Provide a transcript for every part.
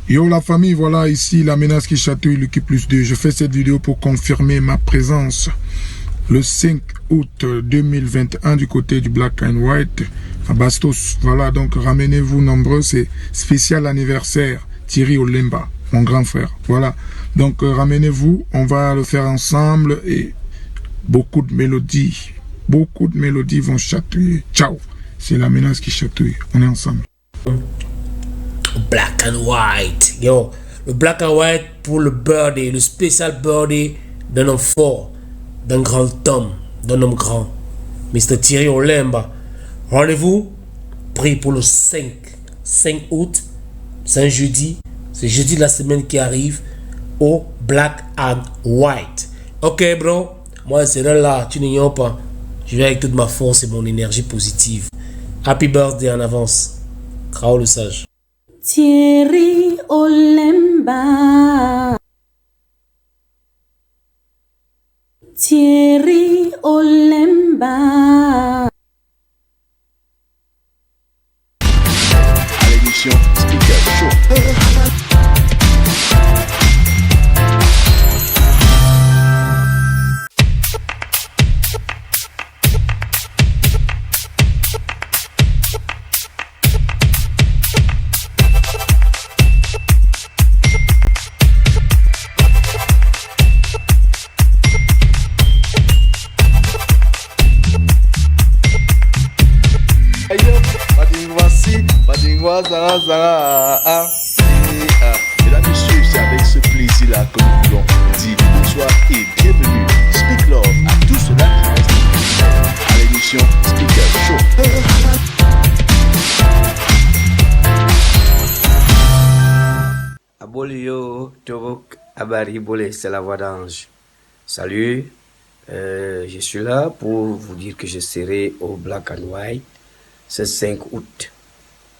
Yo la famille, voilà ici la menace qui chatouille l'équipe plus 2. Je fais cette vidéo pour confirmer ma présence le 5 août 2021 du côté du Black and White à Bastos. Voilà, donc ramenez-vous nombreux, c'est spécial anniversaire Thierry Olemba, mon grand frère. Voilà, donc ramenez-vous, on va le faire ensemble et beaucoup de mélodies vont chatouiller. Ciao, c'est la menace qui chatouille, on est ensemble. Black and White. Yo, le Black and White pour le birthday, le spécial birthday d'un homme fort, d'un grand homme, d'un homme grand. Mr. Thierry Olemba. Rendez-vous pris pour le 5 août. C'est un jeudi. C'est jeudi de la semaine qui arrive au Black and White. Ok, bro. Moi, c'est là, tu n'ignores pas. Je vais avec toute ma force et mon énergie positive. Happy birthday en avance. Krao le sage. Thierry Olemba. Thierry Olemba. À l'émission Speaker Show. Mesdames et messieurs, c'est avec ce plaisir-là que nous voulons dire bonsoir et bienvenue. Speak Love à tous ceux-là qui restent à l'émission Speaker Show. Abolio, Torok, Abari Bolé, c'est la voix d'ange. Salut, je suis là pour vous dire que je serai au Black and White ce 5 août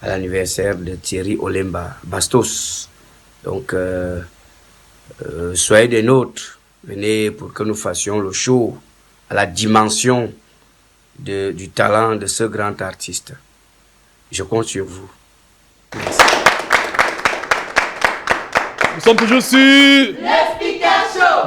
à l'anniversaire de Thierry Olemba, Bastos. Donc, soyez des nôtres, venez pour que nous fassions le show à la dimension du talent de ce grand artiste. Je compte sur vous. Merci. Nous sommes toujours sur l'Explication.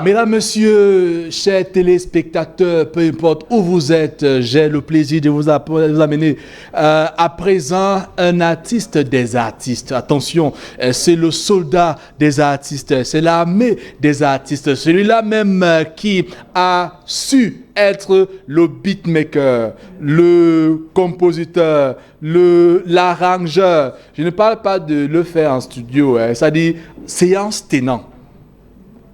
Mesdames, Messieurs, chers téléspectateurs, peu importe où vous êtes, j'ai le plaisir de vous amener à présent un artiste des artistes. Attention, c'est le soldat des artistes, c'est l'armée des artistes, celui-là même qui a su être le beatmaker, le compositeur, l'arrangeur. Je ne parle pas de le faire en studio, c'est-à-dire séance tenant.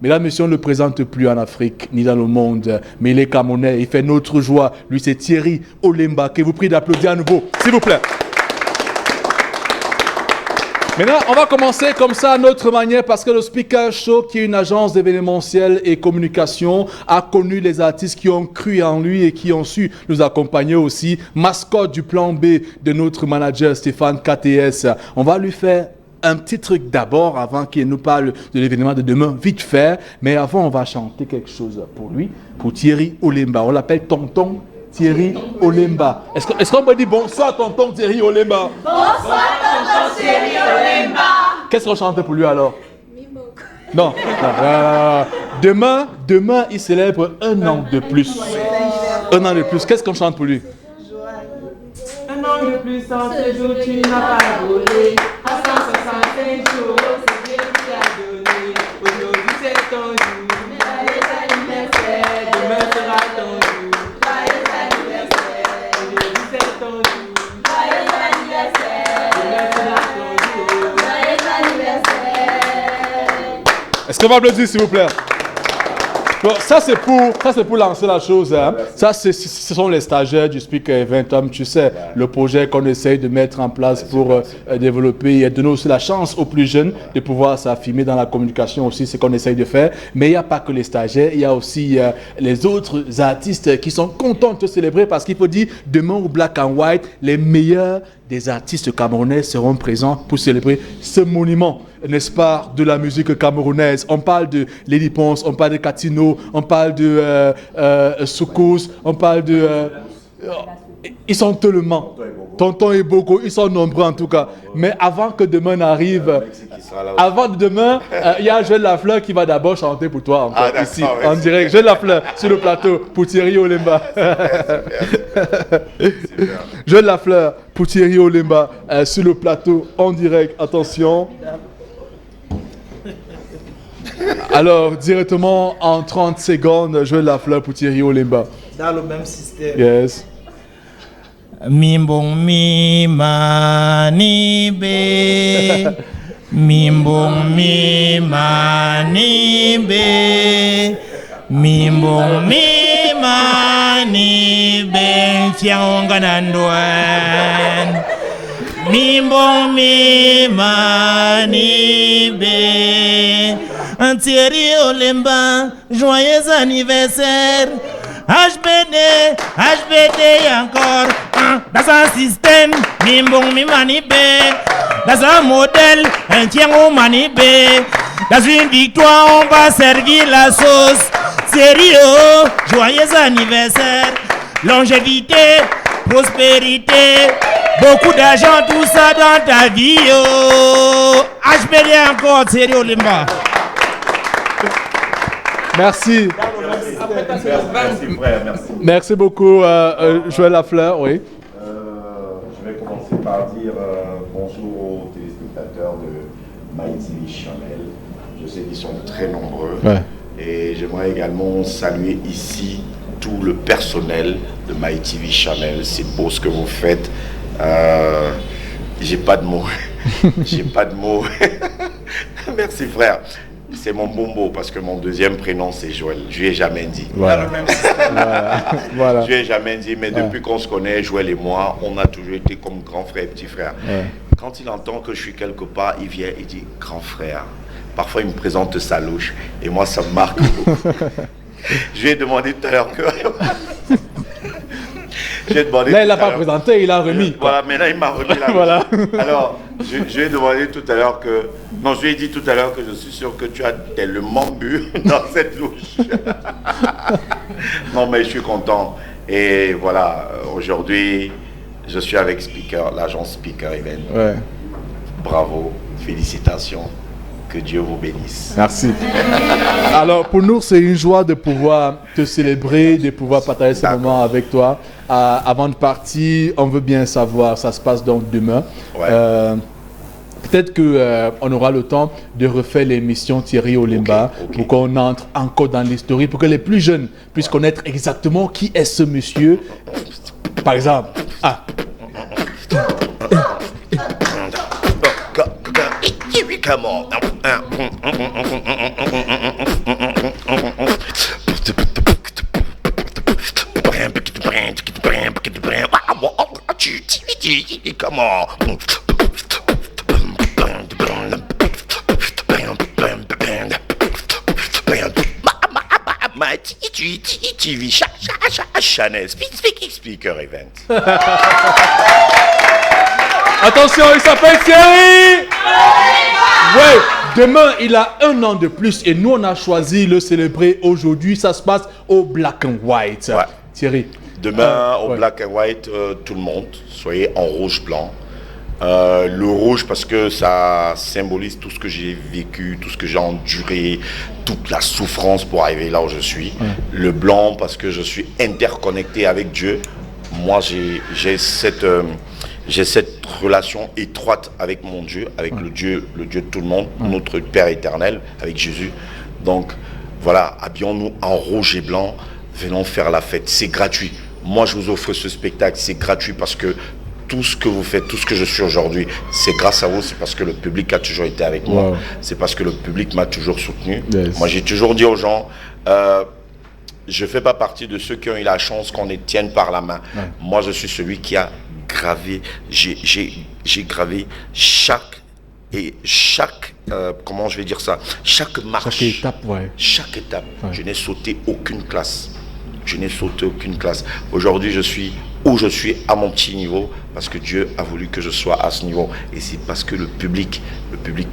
Mesdames, Messieurs, on ne le présente plus en Afrique ni dans le monde, mais il est Camerounais, il fait notre joie. Lui, c'est Thierry Olemba, que je vous prie d'applaudir à nouveau, s'il vous plaît. Maintenant, on va commencer comme ça à notre manière parce que le Speaker Show, qui est une agence d'événementiel et communication, a connu les artistes qui ont cru en lui et qui ont su nous accompagner aussi. Mascotte du plan B de notre manager Stéphane KTS. On va lui faire un petit truc d'abord avant qu'il nous parle de l'événement de demain, vite fait. Mais avant, on va chanter quelque chose pour lui, pour Thierry Olemba. On l'appelle Tonton Thierry Olemba. Est-ce qu'on peut dire bonsoir Tonton Thierry Olemba? Bonsoir tonton Thierry Olemba. Qu'est-ce qu'on chante pour lui alors? Non. Demain, il célèbre un an de plus. Un an de plus. Qu'est-ce qu'on chante pour lui? Un an de plus, en ce jour, tu n'as pas volé. À 165 jours, c'est Dieu qui t'a donné. Aujourd'hui, c'est ton jour. Joyeux anniversaire. Demain sera ton jour. Joyeux anniversaire. Aujourd'hui, c'est ton jour. Joyeux anniversaire. Demain sera ton jour. Joyeux anniversaire. Est-ce qu'on va applaudir, s'il vous plaît? Bon, ça c'est pour lancer la chose. Hein. Ça, ce sont les stagiaires du Speak Event. Tu sais, le projet qu'on essaye de mettre en place pour développer et donner aussi la chance aux plus jeunes de pouvoir s'affirmer dans la communication aussi, c'est ce qu'on essaye de faire. Mais il n'y a pas que les stagiaires, il y a aussi les autres artistes qui sont contents de te célébrer parce qu'il faut dire, demain au Black and White, les meilleurs des artistes camerounais seront présents pour célébrer ce monument, n'est-ce pas, de la musique camerounaise. On parle de Lady Ponce, on parle de Katino, on parle de Soukous, on parle de... ils sont tellement... Tonton Eboko, ils sont nombreux en tout cas. Mais avant que demain n'arrive, avant de demain, il y a Joël Lafleur qui va d'abord chanter pour toi encore, ici, en direct. Joël Lafleur sur le plateau pour Thierry Olemba. Joël Lafleur pour Thierry Olemba sur le plateau en direct. Attention. Alors, directement en 30 secondes, Joël Lafleur pour Thierry Olemba. Dans le même système. Yes. Mimbong mi mani be Mimbong mi mani be Mimbong mi mani be Tiaonga nandoan Mimbong mi mani be Thierry Olemba, joyeux anniversaire HBD encore dans un système, Mimbong mi manibé. Dans un modèle, un tien au manibé. Dans une victoire, on va servir la sauce. Sérieux, joyeux anniversaire. Longévité, prospérité. Beaucoup d'argent, tout ça dans ta vie. HBD encore, Thierry Olemba. Merci. Merci, frère, merci. Merci beaucoup, Joël Lafleur. Oui. Je vais commencer par dire bonjour aux téléspectateurs de MyTV Channel. Je sais qu'ils sont très nombreux. Ouais. Et j'aimerais également saluer ici tout le personnel de MyTV Channel. C'est beau ce que vous faites. J'ai pas de mots. J'ai pas de mots. Merci, frère. C'est mon bombo parce que mon deuxième prénom c'est Joël. Je lui ai jamais dit. Voilà. Voilà. Je lui ai jamais dit, mais depuis qu'on se connaît, Joël et moi, on a toujours été comme grand frère et petit frère. Ouais. Quand il entend que je suis quelque part, il vient et dit grand frère. Parfois il me présente sa louche et moi ça me marque beaucoup. Je lui ai demandé tout à l'heure que... Là, il n'a pas présenté, il a remis. Voilà, mais là, il m'a remis la voilà. Alors, je lui ai demandé tout à l'heure que... Non, je lui ai dit tout à l'heure que je suis sûr que tu as tellement bu dans cette louche. Non, mais je suis content. Et voilà, aujourd'hui, je suis avec Speaker, l'agence Speaker Event. Ouais. Bravo, félicitations. Que Dieu vous bénisse. Merci. Alors, pour nous, c'est une joie de pouvoir te célébrer, de pouvoir partager ce moment avec toi. Avant de partir, on veut bien savoir, ça se passe donc demain. Ouais. Peut-être qu'on aura le temps de refaire l'émission Thierry Olemba pour qu'on entre encore dans l'histoire, pour que les plus jeunes puissent connaître exactement qui est ce monsieur. Par exemple, Come on. Come on. My TV Channel Speaker Event. Attention, il s'appelle Thierry. Ouais, demain il a 1 an de plus et nous on a choisi de le célébrer aujourd'hui. Ça se passe au Black and White. Ouais. Thierry. Demain au Black and White, tout le monde, soyez en rouge blanc. Le rouge parce que ça symbolise tout ce que j'ai vécu, tout ce que j'ai enduré, toute la souffrance pour arriver là où je suis. Le blanc parce que je suis interconnecté avec Dieu. Moi j'ai cette relation étroite avec mon Dieu, avec le Dieu de tout le monde, notre Père éternel, avec Jésus. Donc voilà, habillons-nous en rouge et blanc, venons faire la fête, c'est gratuit. Moi je vous offre ce spectacle, c'est gratuit parce que tout ce que vous faites, tout ce que je suis aujourd'hui, c'est grâce à vous, c'est parce que le public a toujours été avec moi, c'est parce que le public m'a toujours soutenu. Yes. Moi j'ai toujours dit aux gens, je ne fais pas partie de ceux qui ont eu la chance qu'on les tienne par la main. Moi je suis celui qui a gravé, j'ai gravé chaque comment je vais dire ça, chaque marche, chaque étape. Je n'ai sauté aucune classe. Je n'ai sauté aucune classe. Aujourd'hui, je suis où je suis à mon petit niveau, parce que Dieu a voulu que je sois à ce niveau. Et c'est parce que le public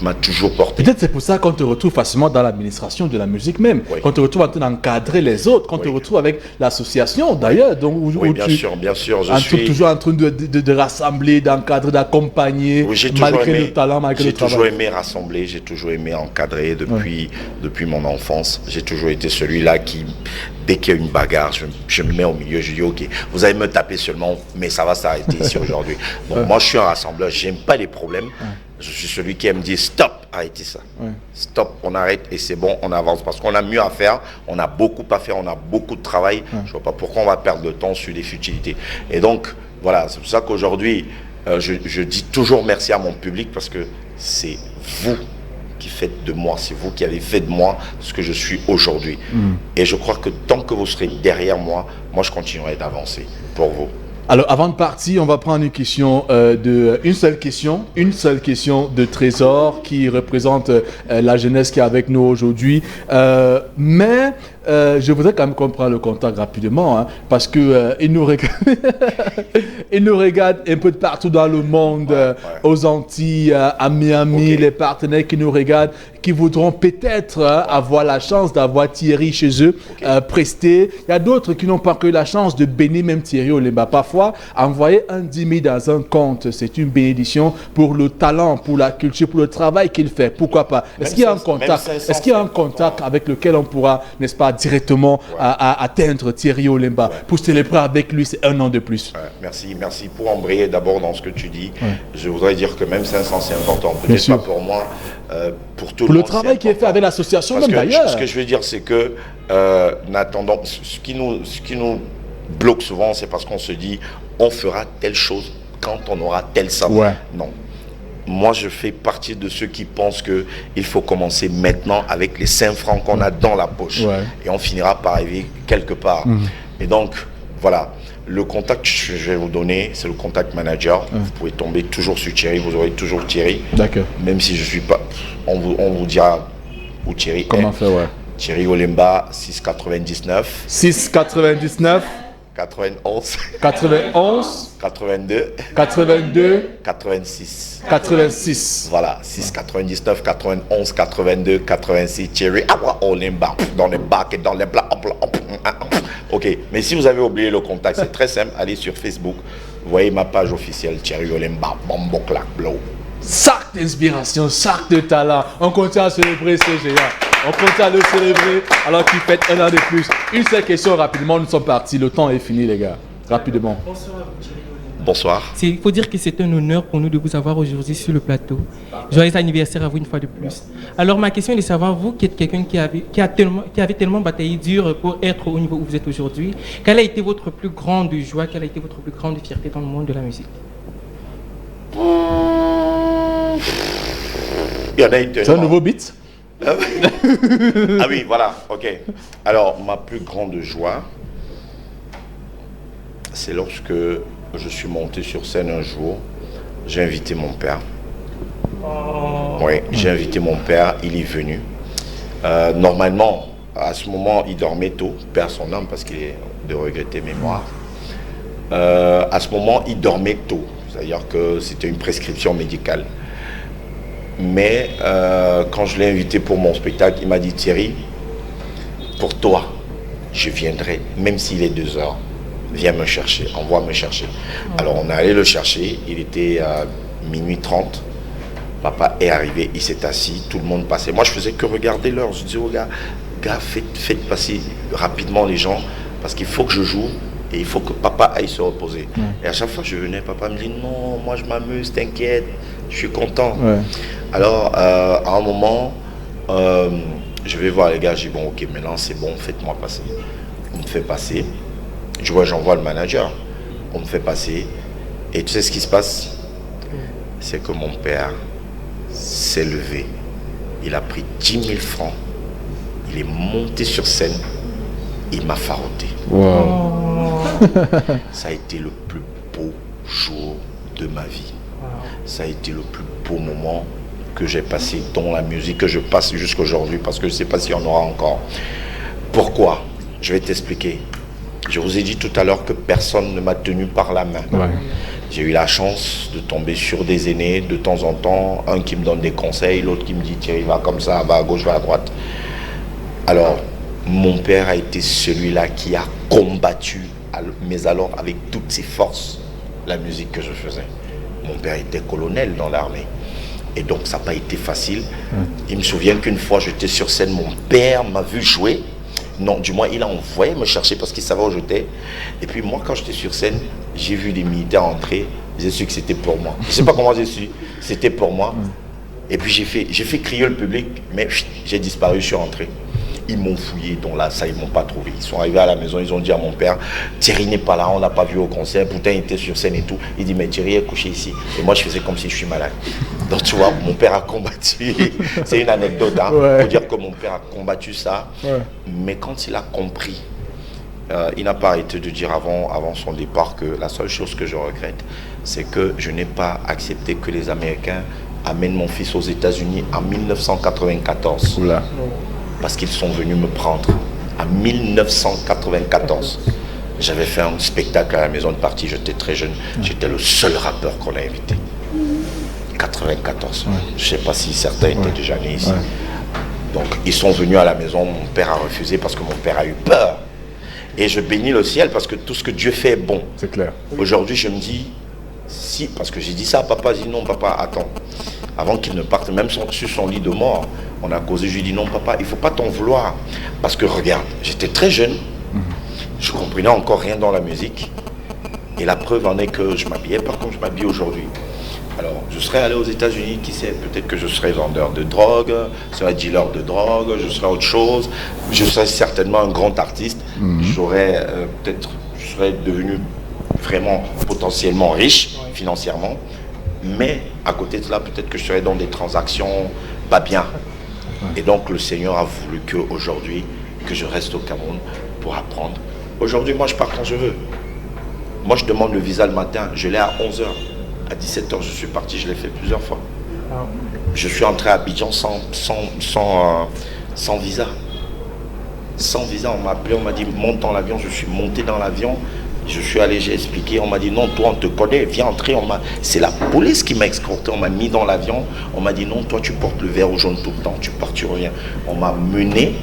m'a toujours porté. Peut-être c'est pour ça qu'on te retrouve facilement dans l'administration de la musique même. Oui. Qu'on te retrouve en train d'encadrer les autres. Qu'on te retrouve avec l'association d'ailleurs. Donc, Oui, bien sûr. Je suis toujours en train de rassembler, d'encadrer, d'accompagner, oui, malgré le talent, malgré le travail. J'ai toujours aimé rassembler, j'ai toujours aimé encadrer depuis mon enfance. J'ai toujours été celui-là qui, dès qu'il y a une bagarre, je me mets au milieu, je dis ok, vous allez me taper seulement, mais ça va s'arrêter ici aujourd'hui. Donc moi je suis un rassembleur, j'aime pas les problèmes. Je suis celui qui aime dire stop, arrêtez ça. Stop, on arrête et c'est bon, on avance. Parce qu'on a mieux à faire, on a beaucoup à faire, on a beaucoup de travail. Je vois pas pourquoi on va perdre le temps sur des futilités. Et donc voilà, c'est pour ça qu'aujourd'hui, je dis toujours merci à mon public parce que c'est vous qui faites de moi, c'est vous qui avez fait de moi ce que je suis aujourd'hui. Et je crois que tant que vous serez derrière moi, moi je continuerai d'avancer pour vous. Alors avant de partir, on va prendre une question une seule question de Trésor qui représente la jeunesse qui est avec nous aujourd'hui. Mais je voudrais quand même qu'on prenne le contact rapidement, hein, parce que il nous regarde un peu de partout dans le monde, aux Antilles, à Miami, les partenaires qui nous regardent, qui voudront peut-être avoir la chance d'avoir Thierry chez eux, prester. Il y a d'autres qui n'ont pas eu la chance de bénir même Thierry Olemba. Parfois, envoyer un 10 000 dans un compte, c'est une bénédiction pour le talent, pour la culture, pour le travail qu'il fait. Pourquoi pas? Est-ce qu'il y a un contact? Est-ce qu'il y a un contact avec lequel on pourra, n'est-ce pas, directement à atteindre Thierry Olemba pour célébrer avec lui c'est un an de plus? Merci pour embrayer d'abord dans ce que tu dis. Je voudrais dire que même 500 c'est important, peut-être pas pour moi, pour tout le monde. Le travail qui est fait avec l'association même d'ailleurs. Ce que je veux dire c'est que n'attendons, ce qui nous bloque souvent, c'est parce qu'on se dit on fera telle chose quand on aura tel savoir. Non. Moi, je fais partie de ceux qui pensent qu'il faut commencer maintenant avec les 5 francs qu'on a dans la poche. Et on finira par arriver quelque part. Et donc, voilà. Le contact que je vais vous donner, c'est le contact manager. Vous pouvez tomber toujours sur Thierry, vous aurez toujours Thierry. D'accord. Même si je ne suis pas... On vous dira où Thierry est. Comment faire, Thierry Olemba, 699. 699. 91. 82. 86. Voilà, 699, 91, 82, 86. Thierry Olemba dans les bacs et dans les plats. Ok, mais si vous avez oublié le contact, c'est très simple. Allez sur Facebook, vous voyez ma page officielle Thierry Olemba, Bombo Clac Blow. Sac d'inspiration, sac de talent. On continue à célébrer ce géant. On continue à le célébrer alors qu'il fait un an de plus. Une seule question rapidement, nous sommes partis. Le temps est fini, les gars. Rapidement. Bonsoir. Il faut dire que c'est un honneur pour nous de vous avoir aujourd'hui sur le plateau. Joyeux anniversaire à vous une fois de plus. Alors ma question est de savoir, vous qui êtes quelqu'un qui avait tellement bataillé dur pour être au niveau où vous êtes aujourd'hui, quelle a été votre plus grande joie, quelle a été votre plus grande fierté dans le monde de la musique? Il y en a eu tellement. C'est un nouveau beat? Ah oui, voilà, ok. Alors, ma plus grande joie, c'est lorsque je suis monté sur scène un jour, j'ai invité mon père. Oui, j'ai invité mon père, il est venu. Normalement, à ce moment, il dormait tôt, perd son âme parce qu'il est de regretter mémoire. À ce moment, il dormait tôt, c'est-à-dire que c'était une prescription médicale. Mais quand je l'ai invité pour mon spectacle, il m'a dit Thierry, pour toi, je viendrai, même s'il est 2 heures. Viens me chercher, envoie me chercher. Alors on est allé le chercher, il était à minuit 30. Papa est arrivé, il s'est assis, tout le monde passait. Moi je faisais que regarder l'heure. Je dis aux gars, faites passer rapidement les gens, parce qu'il faut que je joue et il faut que papa aille se reposer. Et à chaque fois je venais, papa me dit non, moi je m'amuse, t'inquiète, je suis content. Alors à un moment, je vais voir les gars, je dis bon ok, maintenant c'est bon, faites-moi passer. On me fait passer. J'envoie le manager, on me fait passer, et tu sais ce qui se passe? C'est que mon père s'est levé, il a pris 10 000 francs, il est monté sur scène, il m'a faroté. Ça a été le plus beau jour de ma vie. Ça a été le plus beau moment que j'ai passé dans la musique, que je passe jusqu'à aujourd'hui, parce que je ne sais pas s'il y en aura encore. Pourquoi? Je vais t'expliquer. Je vous ai dit tout à l'heure que personne ne m'a tenu par la main. Ouais. J'ai eu la chance de tomber sur des aînés de temps en temps, un qui me donne des conseils, l'autre qui me dit Thierry, va comme ça, va à gauche, va à droite. Alors, mon père a été celui-là qui a combattu, mais alors avec toutes ses forces, la musique que je faisais. Mon père était colonel dans l'armée. Et donc, ça n'a pas été facile. Il me souvient qu'une fois, j'étais sur scène, mon père m'a vu jouer. Non, du moins, il a envoyé me chercher parce qu'il savait où j'étais. Et puis, moi, quand j'étais sur scène, j'ai vu des militaires entrer. J'ai su que c'était pour moi. Je ne sais pas comment j'ai su. C'était pour moi. Et puis, j'ai fait crier le public, mais j'ai disparu, je suis rentré. Ils m'ont fouillé, donc là, ça, ils ne m'ont pas trouvé. Ils sont arrivés à la maison, ils ont dit à mon père, Thierry n'est pas là, on ne l'a pas vu au concert, pourtant il était sur scène et tout. Il dit, mais Thierry est couché ici. Et moi, je faisais comme si je suis malade. Donc, tu vois, mon père a combattu. C'est une anecdote, hein, pour dire que mon père a combattu ça. Ouais. Mais quand il a compris, il n'a pas arrêté de dire avant son départ que la seule chose que je regrette, c'est que je n'ai pas accepté que les Américains amènent mon fils aux États-Unis en 1994. Oula. Parce qu'ils sont venus me prendre en 1994. J'avais fait un spectacle à la maison de partie, j'étais très jeune, j'étais le seul rappeur qu'on a invité. 94. Je ne sais pas si certains étaient déjà nés ici. Donc ils sont venus à la maison, mon père a refusé parce que mon père a eu peur. Et je bénis le ciel parce que tout ce que Dieu fait est bon. C'est clair. Aujourd'hui je me dis, si, parce que j'ai dit ça à papa, j'ai dit non papa, attends. Avant qu'il ne parte, même sur son lit de mort, on a causé, je lui ai dit non papa, il ne faut pas t'en vouloir. Parce que regarde, j'étais très jeune, je ne comprenais encore rien dans la musique. Et la preuve en est que je ne m'habillais pas comme je m'habille aujourd'hui. Alors, je serais allé aux États-Unis, qui sait, peut-être que je serais vendeur de drogue, je serais dealer de drogue, je serais autre chose. Je serais certainement un grand artiste. J'aurais peut-être, je serais devenu vraiment potentiellement riche financièrement. Mais à côté de cela, peut-être que je serais dans des transactions pas bien. Et donc le Seigneur a voulu qu'aujourd'hui, que je reste au Cameroun pour apprendre. Aujourd'hui, moi je pars quand je veux. Moi je demande le visa le matin, je l'ai à 11h. À 17h, je suis parti, je l'ai fait plusieurs fois. Je suis entré à Abidjan sans visa. Sans visa, on m'a appelé, on m'a dit monte dans l'avion, je suis monté dans l'avion. Je suis allé, j'ai expliqué, on m'a dit non, toi on te connaît, viens entrer. C'est la police qui m'a escorté, on m'a mis dans l'avion. On m'a dit non, toi tu portes le vert jaune tout le temps, tu pars, tu reviens. On m'a mené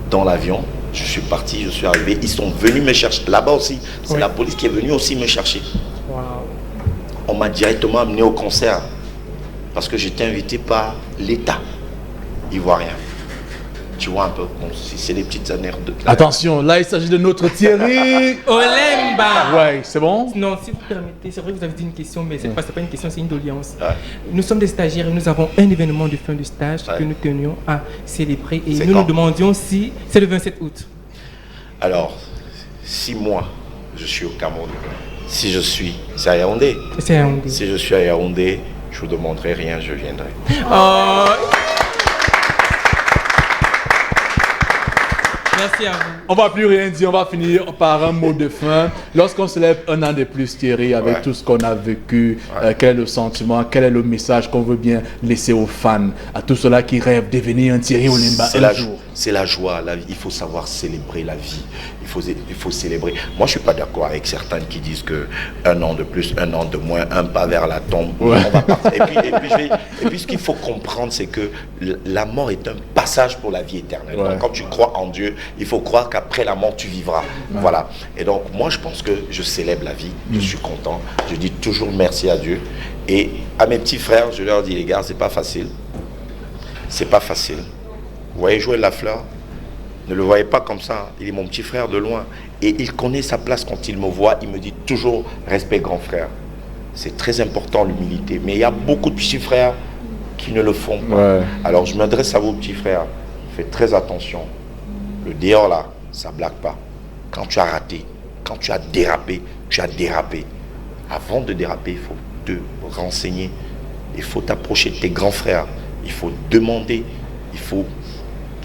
dans l'avion, je suis parti, je suis arrivé. Ils sont venus me chercher, là-bas aussi, c'est la police qui est venue aussi me chercher. Wow. On m'a directement amené au concert parce que j'étais invité par l'État ivoirien. Tu vois un peu, bon, c'est des petites anecdotes. Attention, là il s'agit de notre Thierry Olemba. Ouais, c'est bon? Non, si vous permettez, c'est vrai que vous avez dit une question, mais c'est pas une question, c'est une doléance. Nous sommes des stagiaires et nous avons un événement de fin de stage que nous tenions à célébrer et nous nous demandions si c'est le 27 août. Alors, 6 mois, je suis au Cameroun. Si je suis, c'est à Yaoundé. C'est à Yaoundé. Si je suis à Yaoundé, je vous demanderai rien, je viendrai. Merci à vous. On va plus rien dire, on va finir par un mot de fin. Lorsqu'on célèbre un an de plus, Thierry, avec tout ce qu'on a vécu, quel est le sentiment, quel est le message qu'on veut bien laisser aux fans, à tous ceux-là qui rêvent de devenir un Thierry Olemba un jour? C'est la joie, la vie. Il faut savoir célébrer la vie. Il faut célébrer. Moi, je ne suis pas d'accord avec certains qui disent que un an de plus, un an de moins, un pas vers la tombe. Ouais. On va partir. Et puis, ce qu'il faut comprendre, c'est que la mort est un passage pour la vie éternelle. Ouais. Donc, quand tu crois en Dieu, il faut croire qu'après la mort, tu vivras. Ouais. Voilà. Et donc, moi, je pense que je célèbre la vie. Je suis content. Je dis toujours merci à Dieu. Et à mes petits frères, je leur dis, les gars, c'est pas facile. C'est pas facile. Vous voyez Joël Lafleur? Ne le voyez pas comme ça, il est mon petit frère de loin. Et il connaît sa place quand il me voit, il me dit toujours respect grand frère. C'est très important l'humilité. Mais il y a beaucoup de petits frères qui ne le font pas. Ouais. Alors je m'adresse à vos petits frères, faites très attention. Le dehors là, ça blague pas. Quand tu as raté, quand tu as dérapé, tu as dérapé. Avant de déraper, il faut te renseigner. Il faut t'approcher de tes grands frères. Il faut demander. Il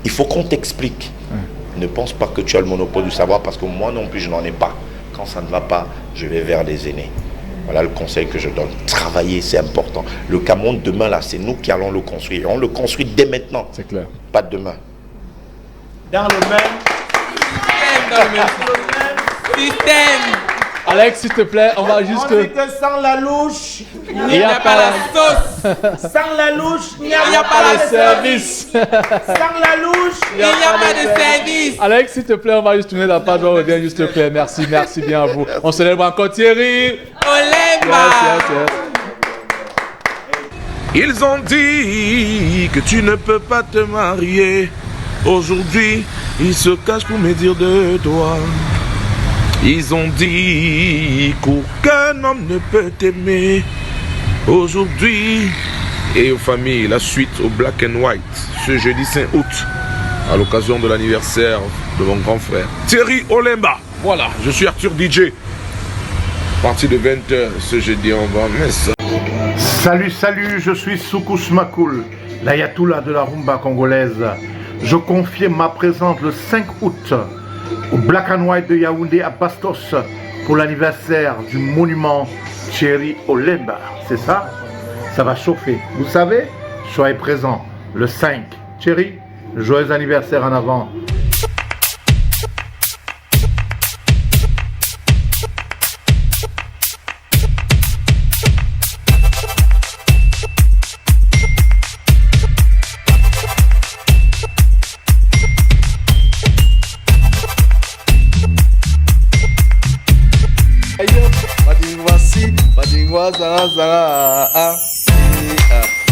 faut qu'on t'explique. Ne pense pas que tu as le monopole du savoir parce que moi non plus je n'en ai pas. Quand ça ne va pas, je vais vers les aînés. Voilà le conseil que je donne. Travailler, c'est important. Le Cameroun demain là, c'est nous qui allons le construire. Et on le construit dès maintenant. C'est clair. Pas demain. Dans le même. système. Alex, s'il te plaît, on va juste... On dit que sans la louche, Il n'y a pas la sauce. sans la louche, il n'y a, Il n'y a pas le de service. Sans la louche, Il n'y a pas de service. Alex, s'il te plaît, on va juste tourner la page, on revient, juste te plaît. Merci, merci bien à vous. On célèbre encore Thierry. Olemba. Yes. Ils ont dit que tu ne peux pas te marier. Aujourd'hui, ils se cachent pour me dire de toi. Ils ont dit qu'aucun homme ne peut t'aimer. Aujourd'hui, et aux familles, la suite au Black and White, ce jeudi 5 août, à l'occasion de l'anniversaire de mon grand frère Thierry Olemba. Voilà, je suis Arthur DJ. À partir de 20h ce jeudi, on va en messe. Salut, je suis Soukous Makoul, l'ayatollah de la rumba congolaise. Je confirme ma présence le 5 août au Black and White de Yaoundé à Bastos pour l'anniversaire du monument Thierry Olemba. C'est ça? Ça va chauffer. Vous savez, soyez présents le 5. Thierry, joyeux anniversaire en avant.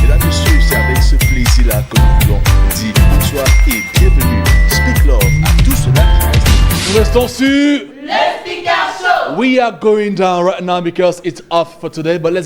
Mesdames, messieurs, c'est avec ce plaisir-là que nous voulons dire bonsoir et bienvenue. Speak Love à tout cela qui reste. Nous restons sur... Le Speaker Show. We are going down right now because it's off for today, but let's